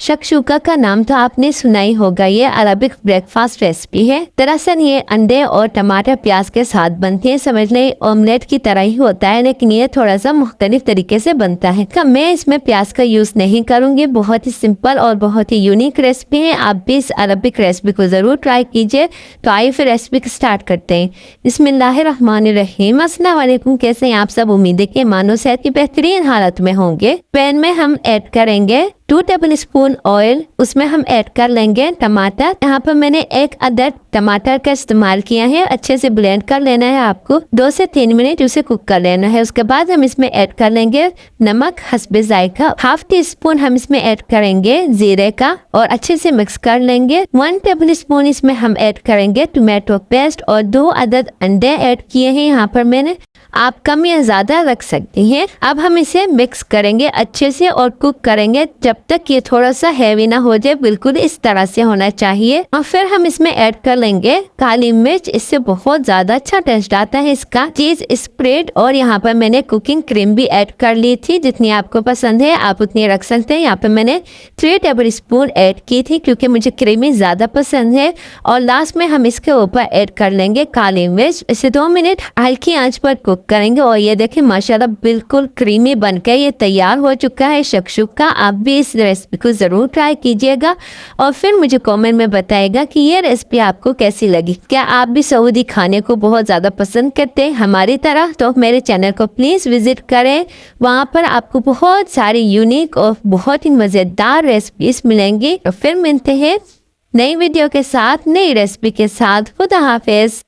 शक्शुका का नाम तो आपने सुना ही होगा। ये अरबिक ब्रेकफास्ट रेसिपी है। दरअसल ये अंडे और टमाटर प्याज के साथ बनती है। समझ लें ऑमलेट की तरह ही होता है, लेकिन ये थोड़ा सा मुख्तलिफ तरीके से बनता है। मैं इसमें प्याज का यूज नहीं करूंगी। बहुत ही सिंपल और बहुत ही यूनिक रेसिपी है। आप भी इस अरबिक रेसिपी को जरूर ट्राई कीजिए। तो आइए फिर रेसिपी स्टार्ट करते हैं। बिस्मिल्लाहिर्रहमानिर्रहीम। अस्सलाम वालेकुम। कैसे हैं आप सब? उम्मीद है कि मानो सेहत की बेहतरीन हालत में होंगे। पैन में हम ऐड करेंगे 2 टेबल स्पून ऑयल। उसमें हम ऐड कर लेंगे टमाटर। यहाँ पर मैंने 1 अदद टमाटर का इस्तेमाल किया है। अच्छे से ब्लेंड कर लेना है आपको। 2 से 3 मिनट उसे कुक कर लेना है। उसके बाद हम इसमें ऐड कर लेंगे नमक हस्बे जायका। 1/2 टीस्पून हम इसमें ऐड करेंगे जीरे का और अच्छे से मिक्स कर लेंगे। 1 टेबल स्पून इसमें हम ऐड करेंगे टोमेटो पेस्ट और 2 अदद अंडे ऐड किए हैं यहाँ पर मैंने। आप कम या ज्यादा रख सकती हैं। अब हम इसे मिक्स करेंगे अच्छे से और कुक करेंगे जब तक ये थोड़ा सा हैवी ना हो जाए। बिल्कुल इस तरह से होना चाहिए। और फिर हम इसमें ऐड कर लेंगे काली मिर्च। इससे बहुत ज्यादा अच्छा टेस्ट आता है इसका। चीज स्प्रेड और यहाँ पर मैंने कुकिंग क्रीम भी ऐड कर ली थी। जितनी आपको पसंद है आप उतनी रख सकते हैं। यहाँ पर मैंने 3 टेबल स्पून ऐड की थी क्योंकि मुझे क्रीमी ज्यादा पसंद है। और लास्ट में हम इसके ऊपर ऐड कर लेंगे काली मिर्च। इसे 2 मिनट हल्की आंच पर कुक करेंगे। और ये देखें माशाल्लाह बिल्कुल क्रीमी बनकर ये तैयार हो चुका है शक्शुका। आप भी इस रेसिपी को जरूर ट्राई कीजिएगा और फिर मुझे कमेंट में बताइएगा कि ये रेसिपी आपको कैसी लगी। क्या आप भी सऊदी खाने को बहुत ज्यादा पसंद करते हैं हमारी तरह? तो मेरे चैनल को प्लीज विजिट करें। वहाँ पर आपको बहुत सारी यूनिक और बहुत ही मजेदार रेसिपीज मिलेंगी। तो फिर मिलते हैं नई वीडियो के साथ, नई रेसिपी के साथ। खुदा हाफिज।